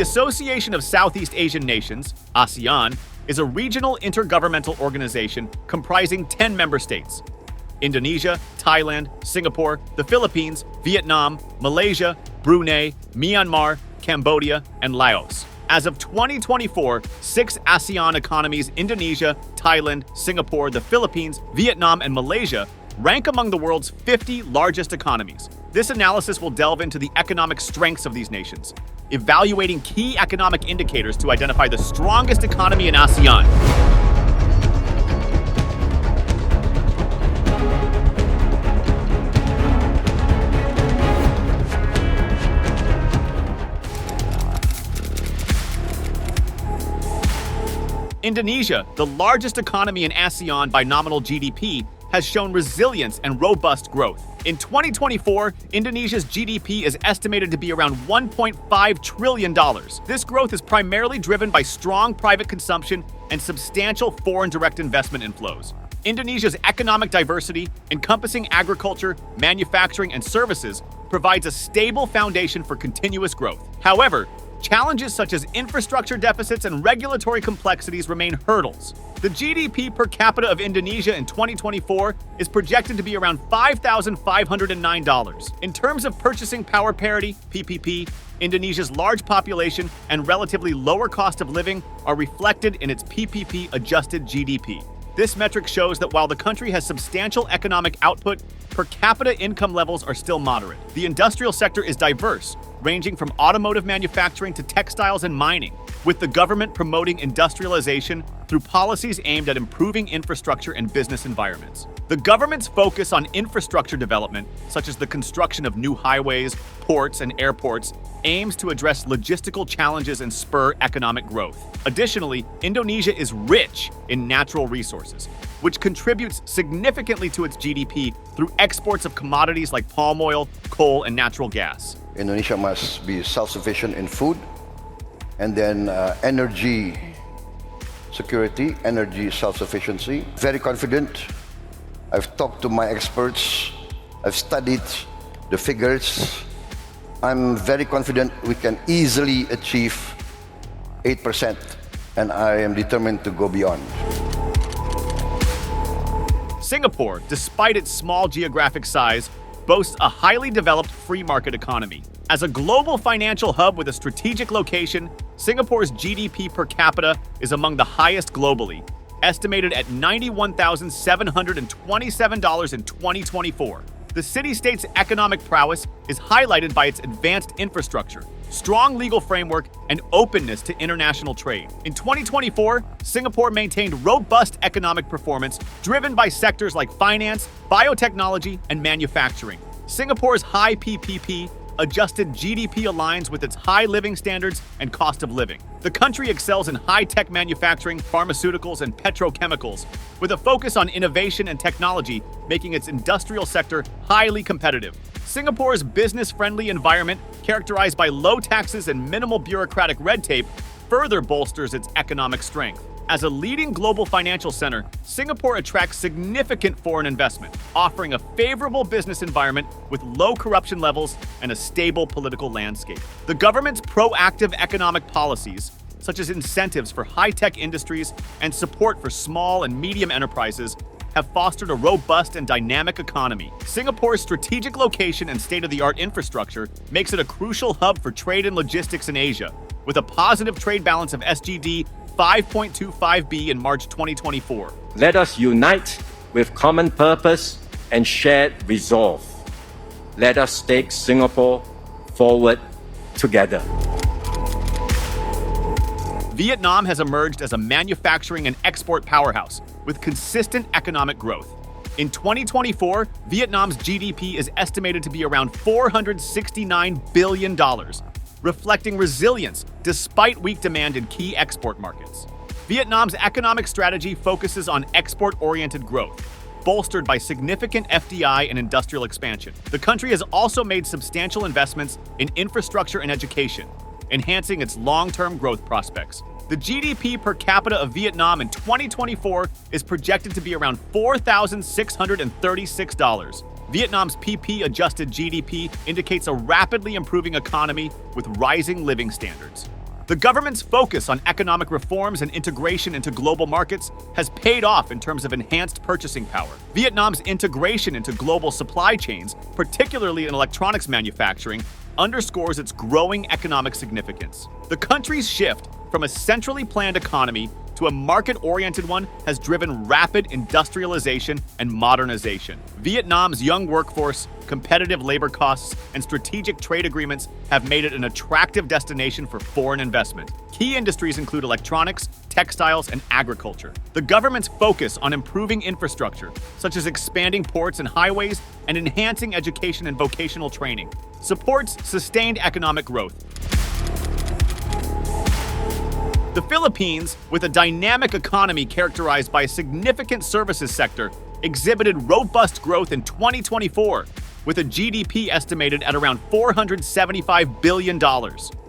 Association of Southeast Asian Nations, ASEAN, is a regional intergovernmental organization comprising 10 member states: Indonesia, Thailand, Singapore, the Philippines, Vietnam, Malaysia, Brunei, Myanmar, Cambodia, and Laos. As of 2024, 6 ASEAN economies, Indonesia, Thailand, Singapore, the Philippines, Vietnam, and Malaysia, rank among the world's 50 largest economies. This analysis will delve into the economic strengths of these nations, evaluating key economic indicators to identify the strongest economy in ASEAN. Indonesia, the largest economy in ASEAN by nominal GDP, has shown resilience and robust growth. In 2024, Indonesia's GDP is estimated to be around $1.5 trillion. This growth is primarily driven by strong private consumption and substantial foreign direct investment inflows. Indonesia's economic diversity, encompassing agriculture, manufacturing, and services, provides a stable foundation for continuous growth. However, challenges such as infrastructure deficits and regulatory complexities remain hurdles. The GDP per capita of Indonesia in 2024 is projected to be around $5,509. In terms of purchasing power parity, PPP, Indonesia's large population and relatively lower cost of living are reflected in its PPP-adjusted GDP. This metric shows that while the country has substantial economic output, per capita income levels are still moderate. The industrial sector is diverse, ranging from automotive manufacturing to textiles and mining, with the government promoting industrialization through policies aimed at improving infrastructure and business environments. The government's focus on infrastructure development, such as the construction of new highways, ports, and airports, aims to address logistical challenges and spur economic growth. Additionally, Indonesia is rich in natural resources, which contributes significantly to its GDP through exports of commodities like palm oil, coal, and natural gas. Indonesia must be self-sufficient in food, and then energy security, energy self-sufficiency. Very confident. I've talked to my experts. I've studied the figures. I'm very confident we can easily achieve 8%, and I am determined to go beyond. Singapore, despite its small geographic size, boasts a highly developed free market economy. As a global financial hub with a strategic location, Singapore's GDP per capita is among the highest globally, estimated at $91,727 in 2024. The city-state's economic prowess is highlighted by its advanced infrastructure, strong legal framework, and openness to international trade. In 2024, Singapore maintained robust economic performance driven by sectors like finance, biotechnology, and manufacturing. Singapore's high PPP adjusted GDP aligns with its high living standards and cost of living. The country excels in high-tech manufacturing, pharmaceuticals, and petrochemicals, with a focus on innovation and technology, making its industrial sector highly competitive. Singapore's business-friendly environment, characterized by low taxes and minimal bureaucratic red tape, further bolsters its economic strength. As a leading global financial center, Singapore attracts significant foreign investment, offering a favorable business environment with low corruption levels and a stable political landscape. The government's proactive economic policies, such as incentives for high-tech industries and support for small and medium enterprises, have fostered a robust and dynamic economy. Singapore's strategic location and state-of-the-art infrastructure makes it a crucial hub for trade and logistics in Asia, with a positive trade balance of SGD 5.25B in March 2024. Let us unite with common purpose and shared resolve. Let us take Singapore forward together. Vietnam has emerged as a manufacturing and export powerhouse with consistent economic growth. In 2024, Vietnam's GDP is estimated to be around $469 billion, reflecting resilience despite weak demand in key export markets. Vietnam's economic strategy focuses on export-oriented growth, bolstered by significant FDI and industrial expansion. The country has also made substantial investments in infrastructure and education, enhancing its long-term growth prospects. The GDP per capita of Vietnam in 2024 is projected to be around $4,636. Vietnam's PP-adjusted GDP indicates a rapidly improving economy with rising living standards. The government's focus on economic reforms and integration into global markets has paid off in terms of enhanced purchasing power. Vietnam's integration into global supply chains, particularly in electronics manufacturing, underscores its growing economic significance. The country's shift from a centrally planned economy to a market-oriented one has driven rapid industrialization and modernization. Vietnam's young workforce, competitive labor costs, and strategic trade agreements have made it an attractive destination for foreign investment. Key industries include electronics, textiles, and agriculture. The government's focus on improving infrastructure, such as expanding ports and highways and enhancing education and vocational training, supports sustained economic growth. The Philippines, with a dynamic economy characterized by a significant services sector, exhibited robust growth in 2024, with a GDP estimated at around $475 billion.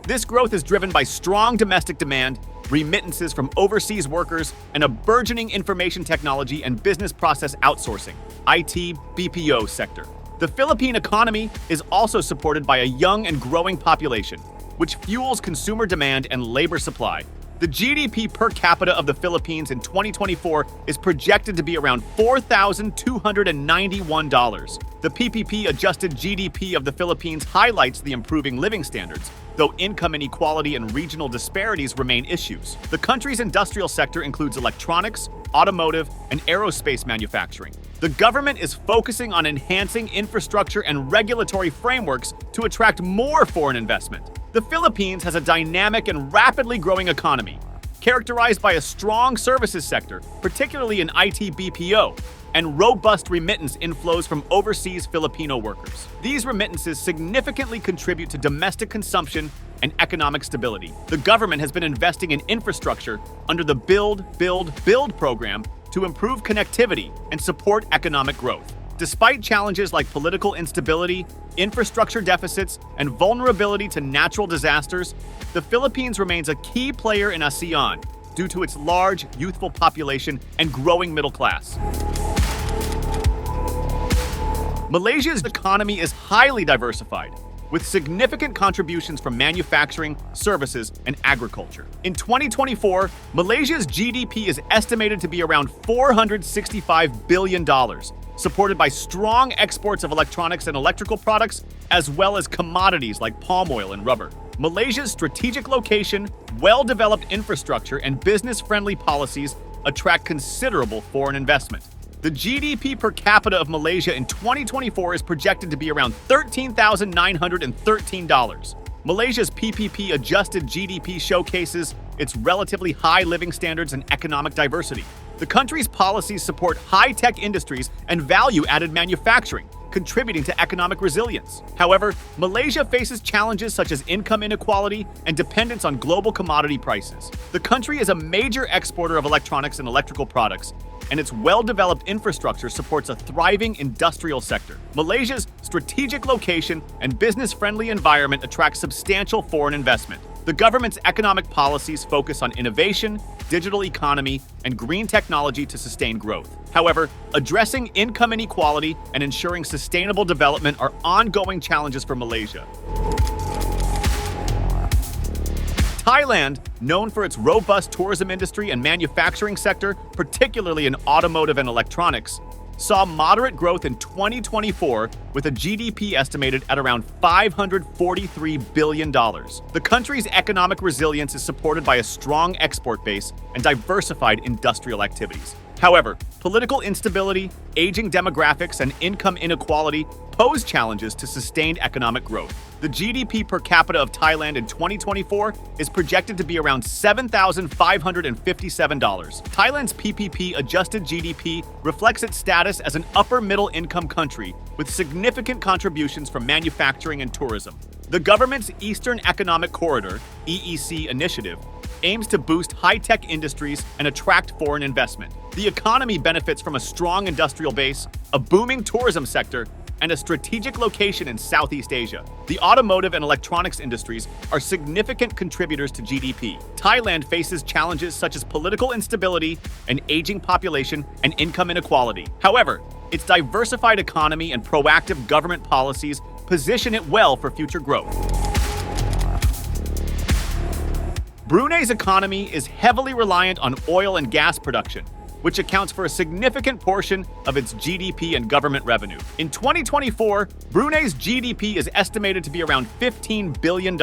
This growth is driven by strong domestic demand, remittances from overseas workers, and a burgeoning information technology and business process outsourcing (IT, BPO) sector. The Philippine economy is also supported by a young and growing population, which fuels consumer demand and labor supply. The GDP per capita of the Philippines in 2024 is projected to be around $4,291. The PPP-adjusted GDP of the Philippines highlights the improving living standards, though income inequality and regional disparities remain issues. The country's industrial sector includes electronics, automotive, and aerospace manufacturing. The government is focusing on enhancing infrastructure and regulatory frameworks to attract more foreign investment. The Philippines has a dynamic and rapidly growing economy, characterized by a strong services sector, particularly in IT BPO, and robust remittance inflows from overseas Filipino workers. These remittances significantly contribute to domestic consumption and economic stability. The government has been investing in infrastructure under the Build program to improve connectivity and support economic growth. Despite challenges like political instability, infrastructure deficits, and vulnerability to natural disasters, the Philippines remains a key player in ASEAN due to its large, youthful population and growing middle class. Malaysia's economy is highly diversified, with significant contributions from manufacturing, services, and agriculture. In 2024, Malaysia's GDP is estimated to be around $465 billion, supported by strong exports of electronics and electrical products, as well as commodities like palm oil and rubber. Malaysia's strategic location, well-developed infrastructure, and business-friendly policies attract considerable foreign investment. The GDP per capita of Malaysia in 2024 is projected to be around $13,913. Malaysia's PPP-adjusted GDP showcases its relatively high living standards and economic diversity. The country's policies support high-tech industries and value-added manufacturing, contributing to economic resilience. However, Malaysia faces challenges such as income inequality and dependence on global commodity prices. The country is a major exporter of electronics and electrical products, and its well-developed infrastructure supports a thriving industrial sector. Malaysia's strategic location and business-friendly environment attract substantial foreign investment. The government's economic policies focus on innovation, digital economy, and green technology to sustain growth. However, addressing income inequality and ensuring sustainable development are ongoing challenges for Malaysia. Thailand, known for its robust tourism industry and manufacturing sector, particularly in automotive and electronics, saw moderate growth in 2024 with a GDP estimated at around $543 billion. The country's economic resilience is supported by a strong export base and diversified industrial activities. However, political instability, aging demographics, and income inequality pose challenges to sustained economic growth. The GDP per capita of Thailand in 2024 is projected to be around $7,557. Thailand's PPP-adjusted GDP reflects its status as an upper-middle-income country with significant contributions from manufacturing and tourism. The government's Eastern Economic Corridor (EEC) initiative aims to boost high-tech industries and attract foreign investment. The economy benefits from a strong industrial base, a booming tourism sector, and a strategic location in Southeast Asia. The automotive and electronics industries are significant contributors to GDP. Thailand faces challenges such as political instability, an aging population, and income inequality. However, its diversified economy and proactive government policies position it well for future growth. Brunei's economy is heavily reliant on oil and gas production, which accounts for a significant portion of its GDP and government revenue. In 2024, Brunei's GDP is estimated to be around $15 billion,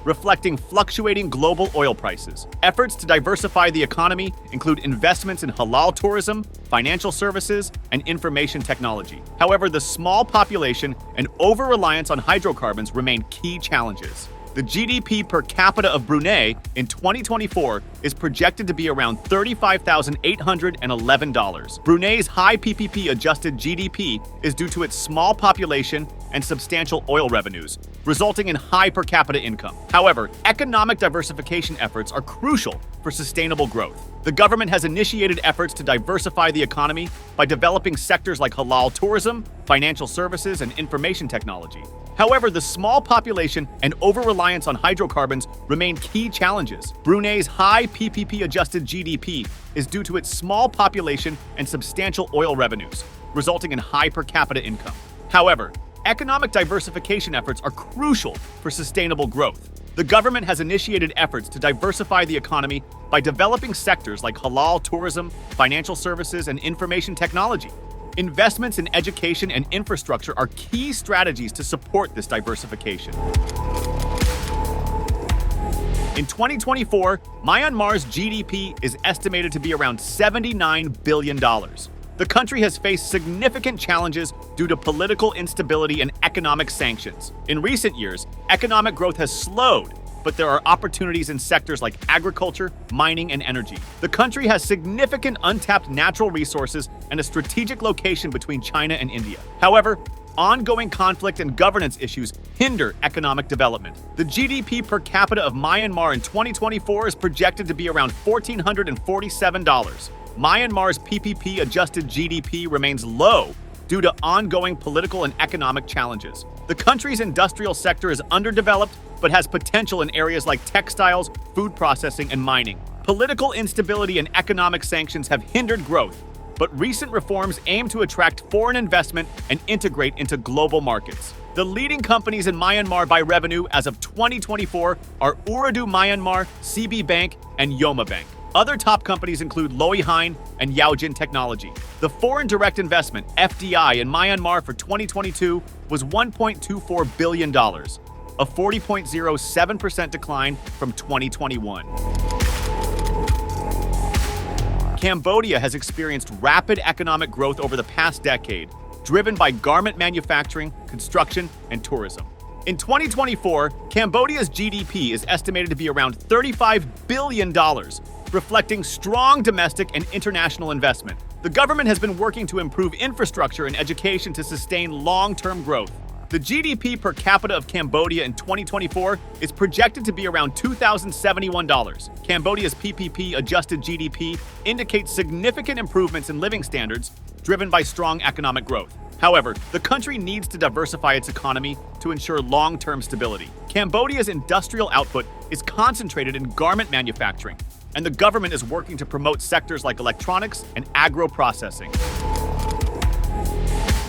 reflecting fluctuating global oil prices. Efforts to diversify the economy include investments in halal tourism, financial services, and information technology. However, the small population and over-reliance on hydrocarbons remain key challenges. The GDP per capita of Brunei in 2024 is projected to be around $35,811. Brunei's high PPP adjusted GDP is due to its small population and substantial oil revenues, resulting in high per capita income. However, economic diversification efforts are crucial for sustainable growth. The government has initiated efforts to diversify the economy by developing sectors like halal tourism, financial services, and information technology. However, the small population and over-reliance on hydrocarbons remain key challenges. Brunei's high PPP-adjusted GDP is due to its small population and substantial oil revenues, resulting in high per capita income. However, economic diversification efforts are crucial for sustainable growth. The government has initiated efforts to diversify the economy by developing sectors like halal tourism, financial services, and information technology. Investments in education and infrastructure are key strategies to support this diversification. In 2024, Myanmar's GDP is estimated to be around $79 billion. The country has faced significant challenges due to political instability and economic sanctions. In recent years, economic growth has slowed, but there are opportunities in sectors like agriculture, mining, and energy. The country has significant untapped natural resources and a strategic location between China and India. However, ongoing conflict and governance issues hinder economic development. The GDP per capita of Myanmar in 2024 is projected to be around $1,447. Myanmar's PPP-adjusted GDP remains low due to ongoing political and economic challenges. The country's industrial sector is underdeveloped but has potential in areas like textiles, food processing, and mining. Political instability and economic sanctions have hindered growth, but recent reforms aim to attract foreign investment and integrate into global markets. The leading companies in Myanmar by revenue as of 2024 are Ooredoo Myanmar, CB Bank, and Yoma Bank. Other top companies include Loei Hein and Yaojin Technology. The foreign direct investment, FDI, in Myanmar for 2022 was $1.24 billion, a 40.07% decline from 2021. Cambodia has experienced rapid economic growth over the past decade, driven by garment manufacturing, construction, and tourism. In 2024, Cambodia's GDP is estimated to be around $35 billion, reflecting strong domestic and international investment. The government has been working to improve infrastructure and education to sustain long-term growth. The GDP per capita of Cambodia in 2024 is projected to be around $2,071. Cambodia's PPP-adjusted GDP indicates significant improvements in living standards driven by strong economic growth. However, the country needs to diversify its economy to ensure long-term stability. Cambodia's industrial output is concentrated in garment manufacturing, and the government is working to promote sectors like electronics and agro-processing.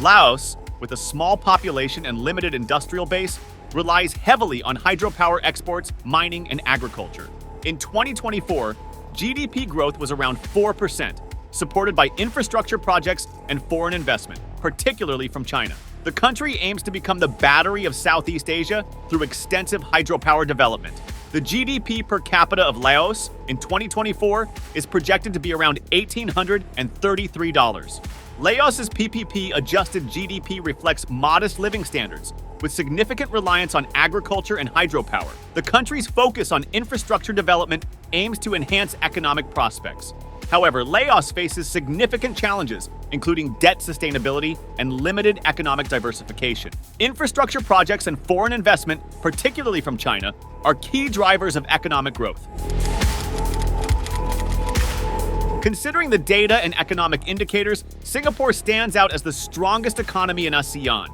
Laos, with a small population and limited industrial base, relies heavily on hydropower exports, mining, and agriculture. In 2024, GDP growth was around 4%, supported by infrastructure projects and foreign investment, particularly from China. The country aims to become the battery of Southeast Asia through extensive hydropower development. The GDP per capita of Laos in 2024 is projected to be around $1,833. Laos's PPP-adjusted GDP reflects modest living standards, with significant reliance on agriculture and hydropower. The country's focus on infrastructure development aims to enhance economic prospects. However, Laos faces significant challenges, including debt sustainability and limited economic diversification. Infrastructure projects and foreign investment, particularly from China, are key drivers of economic growth. Considering the data and economic indicators, Singapore stands out as the strongest economy in ASEAN.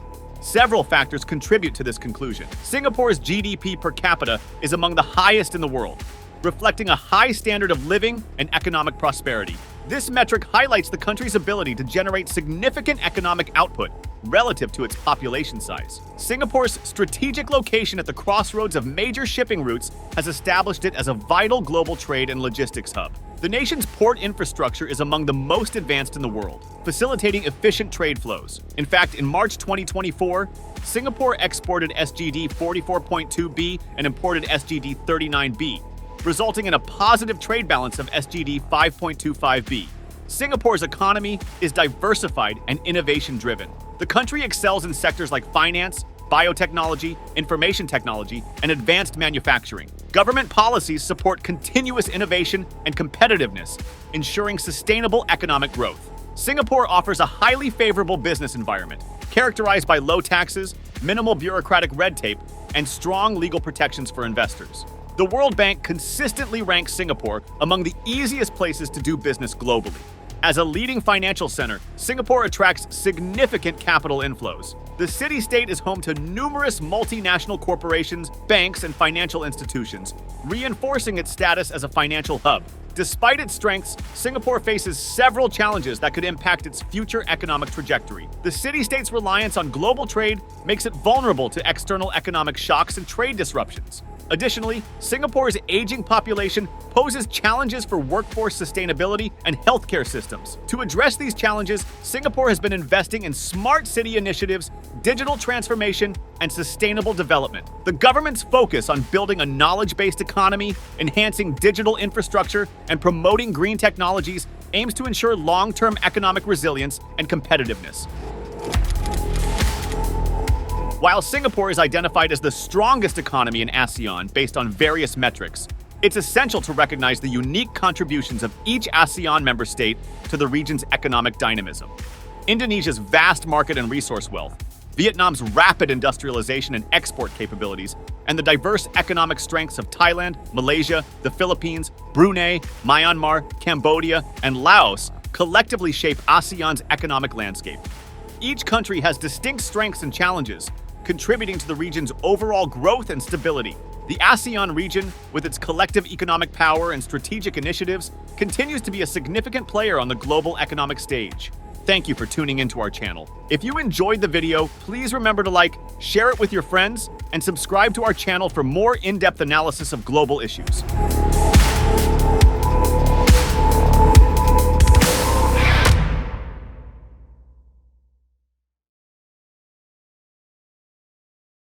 Several factors contribute to this conclusion. Singapore's GDP per capita is among the highest in the world, reflecting a high standard of living and economic prosperity. This metric highlights the country's ability to generate significant economic output relative to its population size. Singapore's strategic location at the crossroads of major shipping routes has established it as a vital global trade and logistics hub. The nation's port infrastructure is among the most advanced in the world, facilitating efficient trade flows. In fact, in March 2024, Singapore exported SGD 44.2B and imported SGD 39B, resulting in a positive trade balance of SGD 5.25B. Singapore's economy is diversified and innovation-driven. The country excels in sectors like finance, biotechnology, information technology, and advanced manufacturing. Government policies support continuous innovation and competitiveness, ensuring sustainable economic growth. Singapore offers a highly favorable business environment, characterized by low taxes, minimal bureaucratic red tape, and strong legal protections for investors. The World Bank consistently ranks Singapore among the easiest places to do business globally. As a leading financial center, Singapore attracts significant capital inflows. The city-state is home to numerous multinational corporations, banks, and financial institutions, reinforcing its status as a financial hub. Despite its strengths, Singapore faces several challenges that could impact its future economic trajectory. The city-state's reliance on global trade makes it vulnerable to external economic shocks and trade disruptions. Additionally, Singapore's aging population poses challenges for workforce sustainability and healthcare systems. To address these challenges, Singapore has been investing in smart city initiatives, digital transformation, and sustainable development. The government's focus on building a knowledge-based economy, enhancing digital infrastructure, and promoting green technologies aims to ensure long-term economic resilience and competitiveness. While Singapore is identified as the strongest economy in ASEAN based on various metrics, it's essential to recognize the unique contributions of each ASEAN member state to the region's economic dynamism. Indonesia's vast market and resource wealth, Vietnam's rapid industrialization and export capabilities, and the diverse economic strengths of Thailand, Malaysia, the Philippines, Brunei, Myanmar, Cambodia, and Laos collectively shape ASEAN's economic landscape. Each country has distinct strengths and challenges, contributing to the region's overall growth and stability. The ASEAN region, with its collective economic power and strategic initiatives, continues to be a significant player on the global economic stage. Thank you for tuning into our channel. If you enjoyed the video, please remember to like, share it with your friends, and subscribe to our channel for more in-depth analysis of global issues.